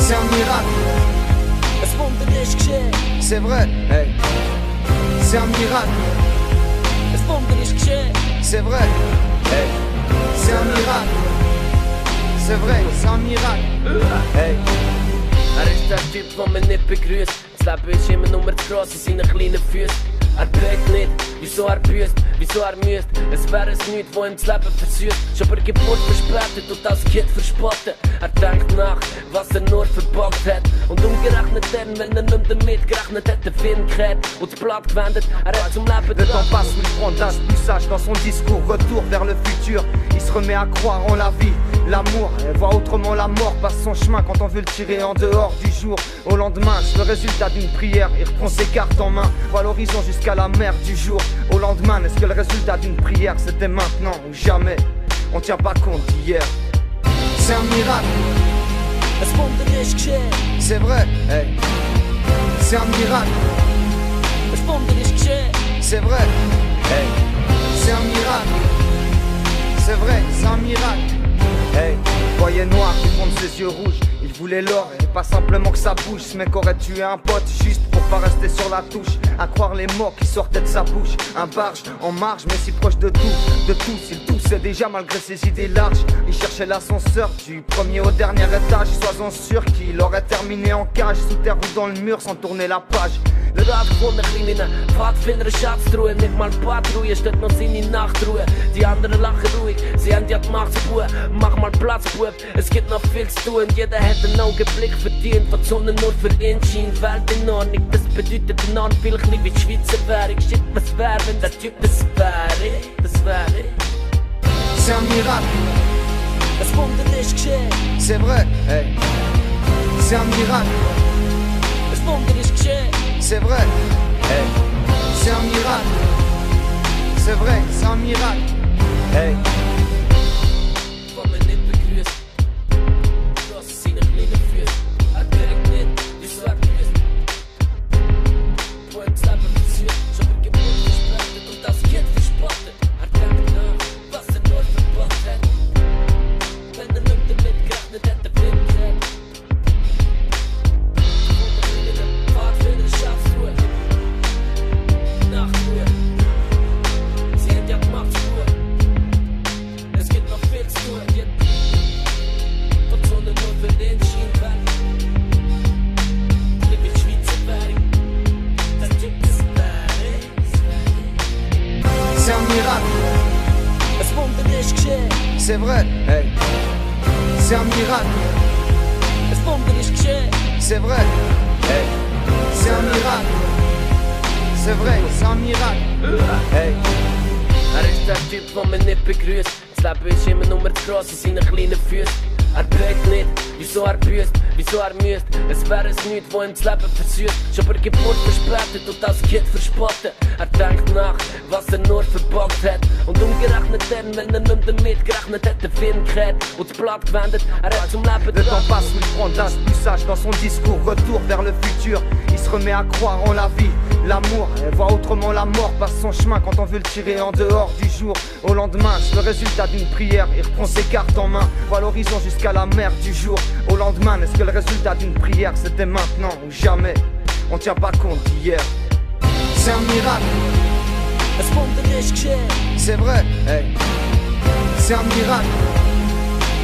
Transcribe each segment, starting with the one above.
C'est un miracle. Es Wunder ist geschehen. C'est vrai, hey. C'est un miracle. Es Wunder ist geschehen. C'est vrai, hey. C'est un miracle. C'est vrai, c'est un miracle. Hey. Ist der Typ, der mich nicht begrüßt. Das Leben ist immer nur zu gross in seinen kleinen Füßen. Blickt nicht, wieso büßt, wieso müsst. Es wäre es nichts, wo ihm das Leben versüßt. Schon bei Geburt verspätet und als Kind verspotten. Denkt nach, was nur verbockt hat. Und umgerechnet dann, wenn nicht damit gerechnet hat, der Film gehört und das Blatt gewendet. Hat zum Leben Le temps passe, il prend d'âge plus sage dans son discours. Retour vers le futur, il se remet à croire en la vie. L'amour, elle voit autrement la mort, passe son chemin quand on veut le tirer en dehors du jour. Au lendemain, c'est le résultat d'une prière, il reprend ses cartes en main, voit l'horizon jusqu'à la mer du jour. Au lendemain, est-ce que le résultat d'une prière c'était maintenant ou jamais? On tient pas compte d'hier. C'est un miracle. Es Wunder ist geschehen. C'est vrai, hey. C'est un miracle. Es Wunder ist geschehen. C'est vrai, hey. C'est un miracle. C'est vrai, c'est un miracle. Hey, voyait noir, il fond de ses yeux rouges. Il voulait l'or et pas simplement que ça bouge. Ce mec aurait tué un pote juste pour pas rester sur la touche. À croire les mots qui sortaient de sa bouche. Un barge en marge mais si proche de tout. S'il toussait déjà malgré ses idées larges. Il cherchait l'ascenseur du premier au dernier étage. Sois-en sûr qu'il aurait terminé en cage. Sous terre ou dans le mur sans tourner la page. Le Rat von der kleinen Pfadfinder Schatztruhe. Nicht mal Patrouille, steht noch seine Nachtruhe. Die anderen lachen ruhig, sie haben ja die Macht zu buhen. Mach mal Platz, Bub, es gibt noch viel zu tun. Jeder hat einen Augenblick verdient, was die Sonne nur für ihn scheint. Welt in Ordnung, das bedeutet enorm viel, klein wie die Schweizer Währung. Shit, was wär, wenn der Typ das wäre? Das wäre. C'est un miracle. Es Wunder ist geschehen. C'est vrai, hey. C'est un miracle. Es Wunder ist geschehen. C'est vrai, hey. C'est un miracle. C'est vrai, c'est un miracle. Hey. Von mir nicht begrüßt. Gross in seinen kleinen Füßen. Merkt nicht, wieso büßt. Wo ihm das Leben versüßt. Schon bei Geburt verspätet und als Kind verspottet. Denkt nach, was nur verbockt hat. Wenn nicht damit gerechnet hat, der Film gehört. Pfadfinder Schatztruhe. Nachtruhe. Sie hat ja die Macht zu tun. Es gibt noch viel zu tun. Von Sonne nur für den Schienenwelt. Liebe die Schweizer Währung. Das Typ ist C'est un miracle. Es Wunder ist geschehen. C'est vrai, hey. C'est un miracle. Es Wunder ist geschehen. C'est vrai, hey. C'est un miracle. C'est vrai, c'est un miracle. Hey. Ist der Typ, der mich nicht begrüßt. Das Leben ist immer nur zu gross in seinen kleinen Füßen. Blickt nicht, wieso büßt, wieso müsst. Es wäre es nichts, wo ihm das Leben versüßt. Schon bei Geburt verspätet und als Kind verspottet. Denkt nach, was nur verbockt hat. Und umgerechnet dann, wenn nicht damit gerechnet hat, der Film gehört und das Blatt gewendet. Hat zum Leben Le temps passe, il prend d'âge plus sage dans son discours. Retour vers le futur, il se remet à croire en la vie. L'amour, elle voit autrement la mort, passe son chemin quand on veut le tirer en dehors du jour. Au lendemain, c'est le résultat d'une prière, il reprend ses cartes en main, voit l'horizon jusqu'à la mer du jour. Au lendemain, est-ce que le résultat d'une prière c'était maintenant ou jamais? On tient pas compte d'hier. C'est un miracle. Es Wunder ist geschehen. C'est vrai, hey. C'est un miracle.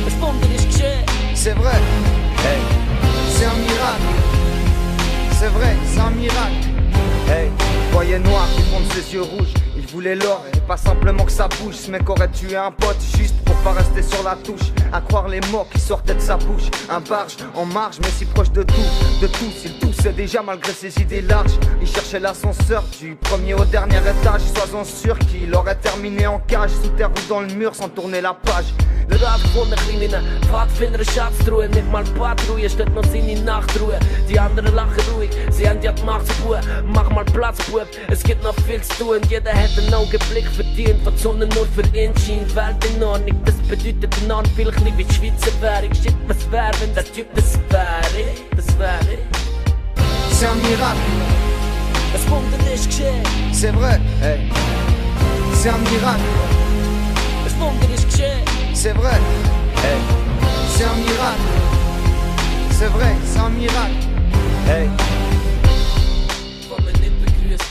Es Wunder ist geschehen. C'est vrai, hey. C'est un miracle. C'est vrai, c'est un miracle. Hey, voyait noir, il fond de ses yeux rouges. Il voulait l'or et pas simplement que ça bouge. Ce mec aurait tué un pote juste pour pas rester sur la touche. À croire les mots qui sortaient de sa bouche. Un barge en marge mais si proche de tout. S'il toussait déjà malgré ses idées larges. Il cherchait l'ascenseur du premier au dernier étage. Sois-en sûr qu'il aurait terminé en cage. Sous terre ou dans le mur sans tourner la page. Le Rat von der kleinen Pfadfinder Schatztruhe. Nicht mal Patrouille, steht noch seine Nachtruhe. Die anderen lachen ruhig, sie haben ja die Macht zu buhen. Mach mal Platz, Bub, es gibt noch viel zu tun. Jeder hat einen Augenblick verdient, was die Sonne nur für ihn scheint. Welt in Ordnung, das bedeutet enorm viel, klein wie die Schweizer Währung. Shit, was wär, wenn der Typ das wäre? Das wäre. C'est un miracle. Es Wunder ist geschehen. C'est vrai, hey. C'est un miracle. Es Wunder ist geschehen. C'est vrai, hey. C'est un miracle. c'est vrai, c'est un miracle. Hey. Van mijn nippen kruist.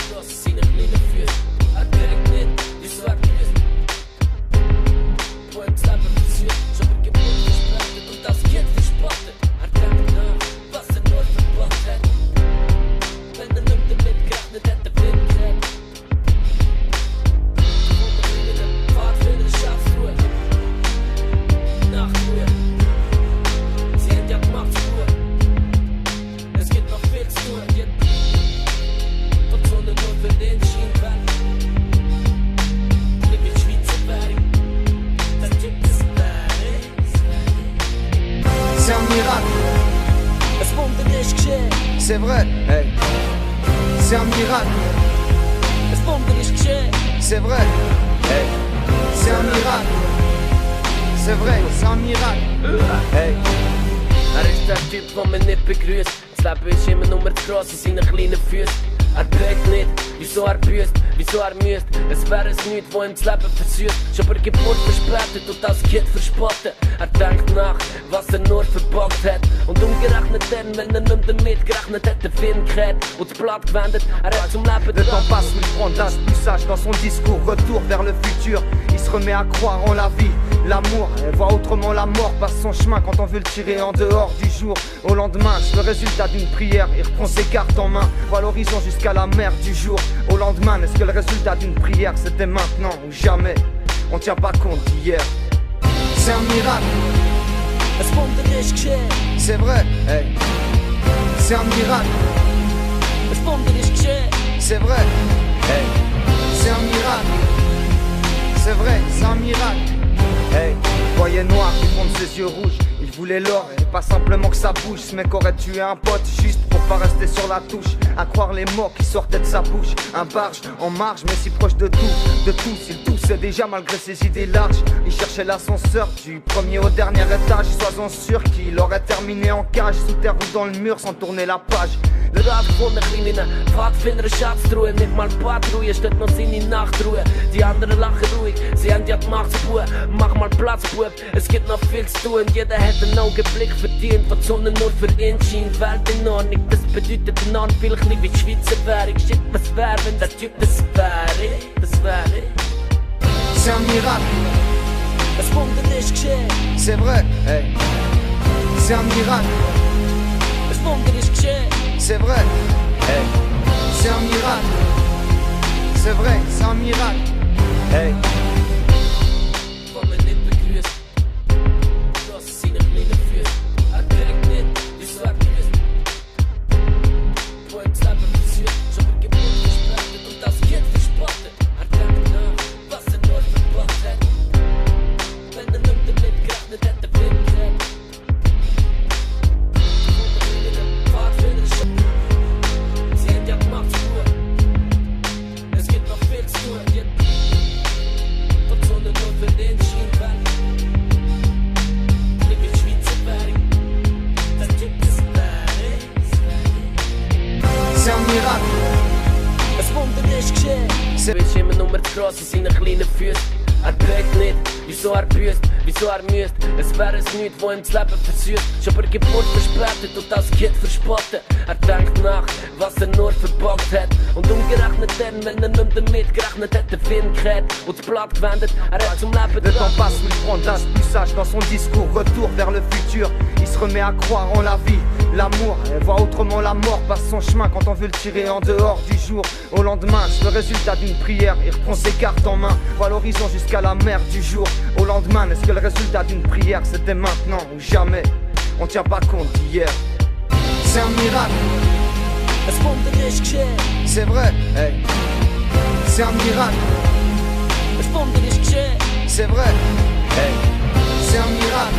Cross zien een kleine vuur. Het werkt niet, die zwart kruist. Point slapen verzuurd. Zo heb ik het gesproken, tot als kind verspotten. Haar denkt na, was er nooit verboden. Ben de nummer met kracht, net het te vinden. Vaart verder de schaaf vroeg. Nachtruhe. Sie hat ja Machtspur. Es gibt noch viel zu tun. Von Sonne nur für den Schienenwald. Liebe Schweizer Berg. Das gibt es C'est un miracle. Es Wunder ist geschehen. C'est vrai, hey. C'est un miracle. Es Wunder ist geschehen. C'est vrai, hey. C'est un miracle. C'est vrai, c'est un miracle. Hey. Ist der Typ, der mich nicht begrüßt. Das Leben ist immer nur zu gross in seinen kleinen Füßen. Blickt nicht, wieso büßt, wieso müsst. Es wäre es nichts, wo ihm das Leben versüßt. Schon bei Geburt verspätet und als Kind verspottet. Denkt nach, was nur verbockt hat. Und umgerechnet dann, wenn nicht damit gerechnet hat, der Film gehört und das Blatt gewendet. Hat zum Leben Le temps passe, il prend d'âge plus sage dans son discours. Retour vers le futur, il se remet à croire en la vie. L'amour, elle voit autrement la mort, passe son chemin quand on veut le tirer en dehors du jour. Au lendemain, c'est le résultat d'une prière, il reprend ses cartes en main, voit l'horizon jusqu'à la mer du jour. Au lendemain, est-ce que le résultat d'une prière c'était maintenant ou jamais? On tient pas compte d'hier. C'est un miracle. Es Wunder ist geschehen. C'est vrai, hey. C'est un miracle. Es Wunder ist geschehen. C'est vrai, hey. C'est un miracle. C'est vrai, c'est un miracle. Hey, voyait noir qui fond de ses yeux rouges. Il voulait l'or et pas simplement que ça bouge. Ce mec aurait tué un pote juste pour pas rester sur la touche. À croire les mots qui sortaient de sa bouche. Un barge en marge mais si proche de tout. De tous, il toussait déjà malgré ses idées larges. Il cherchait l'ascenseur du premier au dernier étage. Sois-en sûr qu'il aurait terminé en cage. Sous terre ou dans le mur sans tourner la page. De Rat von der kleinen Pfadfinder Schatztruhe. Nicht mal Patrouille, steht noch seine Nachtruhe. Die anderen lachen ruhig, sie haben ja die Macht zu tun. Mach mal Platz, Bub, es gibt noch viel zu tun. Jeder hat einen Augenblick verdient, was die Sonne nur für ihn scheint. Welt in Ordnung, das bedeutet enorm viel, wie die Schweizer Währung. Shit, was wäre, wenn der Typ das wäre? Das wäre. C'est un miracle. Es Wunder ist geschehen. C'est vrai, hey. C'est un miracle. Es Wunder ist geschehen. C'est vrai, hey. C'est un miracle. C'est vrai, c'est un miracle. Hey. Van mijn nippen kruist. Cross zien een kleine vuur. Het werkt niet, die zwart kruist. Point slapen verzuurd. Zo heb ik het gesproken tot als kind verspotten. Haar denkt na, was er nooit verboden. Ben de nummer met kracht, net het te vinden. Vaart verder de shop. Sie hat ja die Machtspur. Es gibt noch viel zu tun. Von Sonne nur für den Schienenwald. Liebe Schweizer Berg. Das gibt es C'est un miracle. Es Wunder ist geschehen. Du bist immer nur zu gross in seinen kleinen Füßen. Blickt nicht, wieso büßt, wieso müsst. Es wäre es nichts, wo ihm das Leben versüßt. Schon bei Geburt verspätet und als Kind verspottet. Denkt nach, was nur verbockt hat. Und umgerechnet dann, wenn nicht damit gerechnet hat, der Film gehört und das Blatt gewendet. Hat zum Leben Le temps passe, il prend d'âge plus sage dans son discours. Retour vers le futur, il se remet à croire en la vie. L'amour, elle voit autrement la mort, passe son chemin quand on veut le tirer en dehors du jour. Au lendemain, c'est le résultat d'une prière, il reprend ses cartes en main, voit l'horizon jusqu'à la mer du jour. Au lendemain, est-ce que le résultat d'une prière c'était maintenant ou jamais? On tient pas compte d'hier. C'est un miracle. Es Wunder ist geschehen. C'est vrai, hey. C'est un miracle. Es Wunder ist geschehen. C'est vrai, hey. C'est un miracle.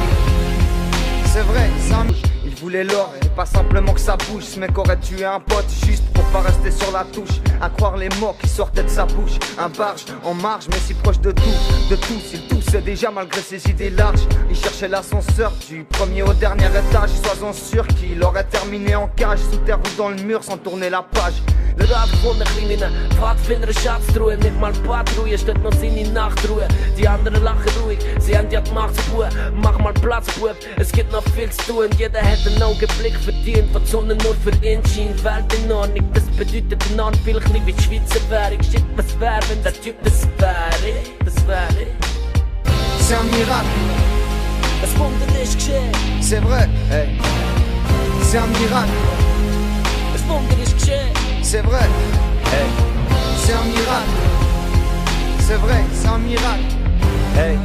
C'est vrai, c'est un... Il voulait l'or et pas simplement que ça bouge. Ce mec aurait tué un pote juste pour pas rester sur la touche. À croire les mots qui sortaient de sa bouche. Un barge en marge mais si proche de tout. De tous, il toussait déjà malgré ses idées larges. Il cherchait l'ascenseur du premier au dernier étage. Sois-en sûr qu'il aurait terminé en cage. Sous terre ou dans le mur sans tourner la page. Der Rat gefunden, klein in einen Pfadfinder, Schatztruhe. Nicht mal Patrouille, steht noch seine Nachtruhe. Die anderen lachen ruhig, sie haben ja die Macht zu tun. Mach mal Platz, Bub, es gibt noch viel zu tun. Jeder hat einen Augenblick verdient, was die Sonne nur für ihn scheint. Welt in Ordnung, das bedeutet enorm viel, ein bisschen wie die Schweizer Währung. Shit, was wäre, wenn der Typ das wäre? Das wäre. C'est un miracle. Das Wunder ist geschehen. C'est vrai, hey. C'est un miracle. Das Wunder ist geschehen. C'est vrai, hey. C'est un miracle. C'est vrai, c'est un miracle. Hey.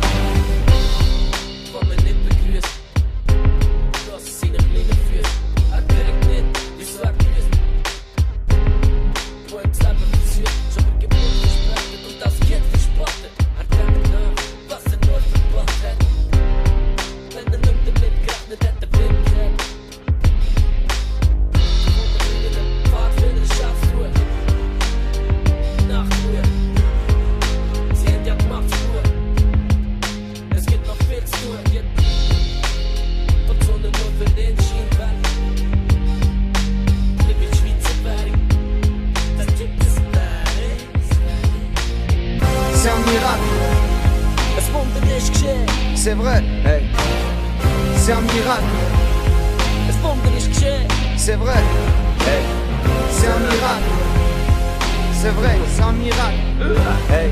Von mir nicht begrüßt. Das ist seine kleine Füße. Direkt nicht, wie so grüßt. Wo im Leben versucht, schon mit Geburt versprechtet und das Kind verspottet. Denkt nach, was nur verbracht hat. Wenn nicht damit gerechnet hätte, Wind gehabt. Pfadfinder, Schatztruhe. Nachtruhe. Sie haben ja die Macht zu tun. Es gibt noch viel zu tun. Von Sonne nur für den Schienenwelt. Lieb in Schweizer Währung. Das gibt es C'est un miracle. Das Wunder ist geschehen. C'est vrai, hey. C'est un miracle. Das Wunder ist geschehen. C'est vrai, hey. C'est un miracle. C'est vrai, c'est un miracle. Hey.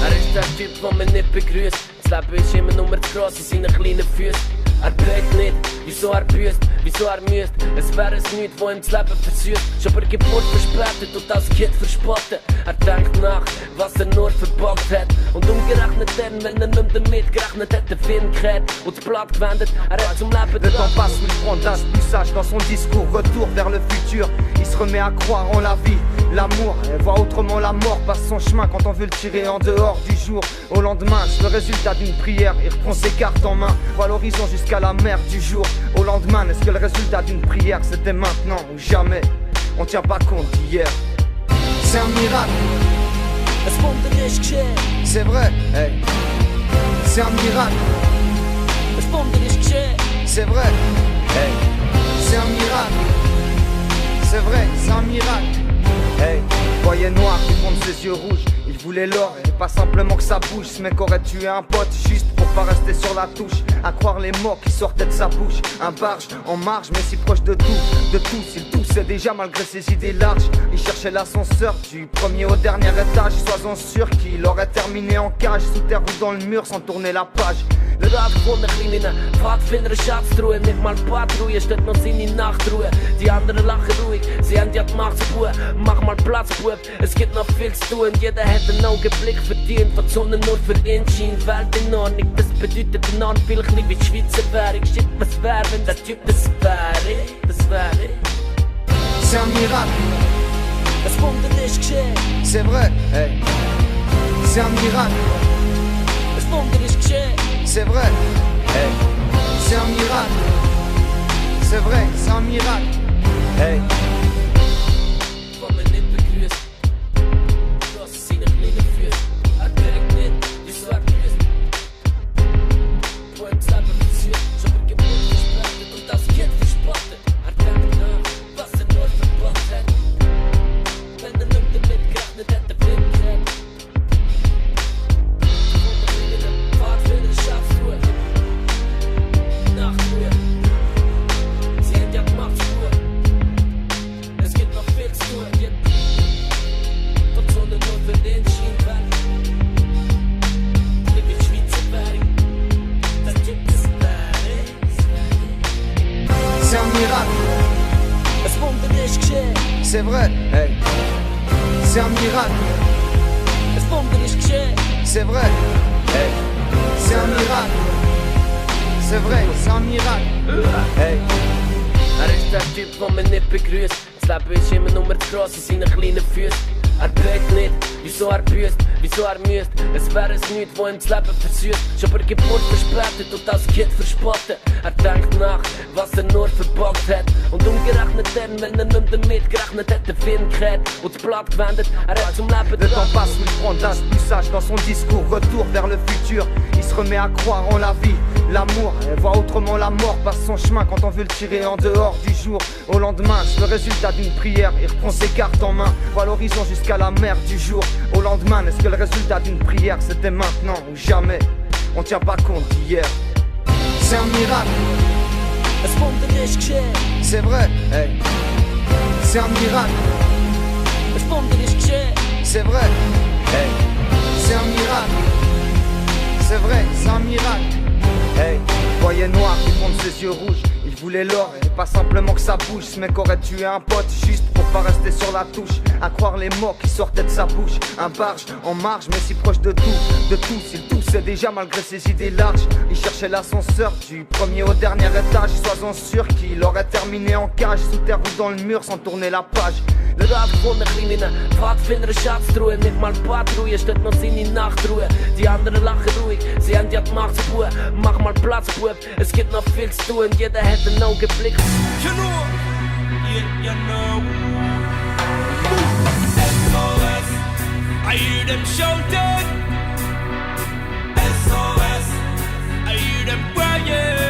Ist der Typ, der mich nicht begrüßt. Das Leben ist immer nur zu gross in seinen kleinen Füßen. Bleibt nicht, wieso büßt, wieso müsst. Es wäre es nichts, wo ihm das Leben versüßt. Schon bei Geburt verspätet und als Kind verspottet. Denkt nach, was nur verbockt hat. Und umgerechnet dann, wenn nicht damit gerechnet hat, den Film gehört und das Blatt gewendet. Hat zum Leben Le temps passe, il prend d'âge plus sage dans son discours. Retour vers le futur, il se remet à croire en la vie. L'amour, elle voit autrement la mort, passe son chemin quand on veut le tirer en dehors du jour. Au lendemain, c'est le résultat d'une prière. Il reprend ses cartes en main, voit l'horizon jusqu'à la mer du jour. Au lendemain, est-ce que le résultat d'une prière c'était maintenant ou jamais? On tient pas compte d'hier. C'est un miracle. Das Wunder ist geschehen. C'est vrai, hey. C'est un miracle. Das Wunder ist geschehen. C'est vrai, hey. C'est un miracle. C'est vrai, c'est un miracle. Hey, voyait noir qui fond de ses yeux rouges. Il voulait l'or et pas simplement que ça bouge. Ce mec aurait tué un pote juste pour pas rester sur la touche. À croire les mots qui sortaient de sa bouche. Un barge en marge mais si proche de tout. De tous, il toussait déjà malgré ses idées larges. Il cherchait l'ascenseur du premier au dernier étage. Sois-en sûr qu'il aurait terminé en cage. Sous terre ou dans le mur sans tourner la page. Der Rat gefunden, klein in einen Pfadfinder, Schatztruhe. Nicht mal Patrouille, steht noch seine Nachtruhe. Die anderen lachen ruhig, sie haben ja die Macht zu tun. Mach mal Platz, Bub, es gibt noch viel zu tun. Jeder hat einen Augenblick verdient, was die Sonne nur für ihn scheint. Welt in Ordnung, das bedeutet enorm viel, ein bisschen wie die Schweizer Währung. Shit, was wäre, wenn der Typ das wäre? Das wäre. C'est un miracle. Das Wunder ist geschehen. C'est vrai, hey. C'est un miracle. Das Wunder ist geschehen. C'est vrai, hey. C'est un miracle. C'est vrai, c'est un miracle. Hey. Von mir nicht begrüßt. Das ist seine kleine Füße. Direkt nicht, wieso grüßt. Wo ihm das Leben versüßt. Schon bei Geburt verspätet und das Kind verspottet. Denkt nach, was nur verbockt hat. Wenn nicht damit gerechnet hätte, Wind gehabt. Pfadfinder, Schatztruhe. Nachtruhe. Sie haben ja die Macht zu tun. Es gibt noch viel zu tun. Von Sonne nur für den Schienenwelt. Lieb in Schweizer Währung. Das gibt es C'est un miracle. Das Wunder ist geschehen. C'est vrai, hey. C'est un miracle. Das Wunder ist geschehen. C'est vrai, hey. C'est un miracle. C'est vrai, c'est un miracle. Hey. Ist der Typ, der mich nicht begrüßt. Das Leben ist immer nur zu gross in seinen kleinen Füßen. Bleibt nicht, wieso büßt, wieso müsst. Es wäre es nichts, wo ihm das Leben versüßt. Schon bei Geburt verspätet und als Kind verspottet. Denkt nach, was er nur verbockt hat. Und umgerechnet dann, wenn er nicht damit gerechnet hat, den Film gehört und das Blatt gewendet, er hat zum Leben Le temps passe, il prend de l'aspuçage dans son discours. Retour vers le futur, il se remet à croire en la vie, l'amour. Elle voit autrement la mort, passe son chemin quand on veut le tirer en dehors du jour. Au lendemain, c'est le résultat d'une prière. Il reprend ses cartes en main, voit l'horizon jusqu'à la mer du jour. Au lendemain, est-ce que le résultat d'une prière c'était maintenant ou jamais? On tient pas compte d'hier. C'est un miracle. Es wundert ist geschehen. C'est vrai, hey. C'est un miracle. Es wundert ist geschehen. C'est vrai, hey. C'est un miracle. C'est vrai, c'est un miracle. Hey, voyait noir qui fond de ses yeux rouges. Il voulait l'or et pas simplement que ça bouge. Ce mec aurait tué un pote juste pour pas rester sur la touche. À croire les mots qui sortaient de sa bouche. Un barge en marge mais si proche de tous. Il toussait déjà malgré ses idées larges. Il cherchait l'ascenseur du premier au dernier étage. Sois-en sûr qu'il aurait terminé en cage. Sous terre ou dans le mur sans tourner la page. Der Rat von der kleinen Pfadfinder Schatztruhe. Nicht mal Patrouille, steht noch seine Nachtruhe. Die anderen lachen ruhig, sie haben ja die Macht zu Bub. Mach mal Platz, Bub, es gibt noch viel zu tun. Jeder hat einen Augenblick. You know, yeah, you know. SOS, I hear them shouting. SOS, I hear them crying.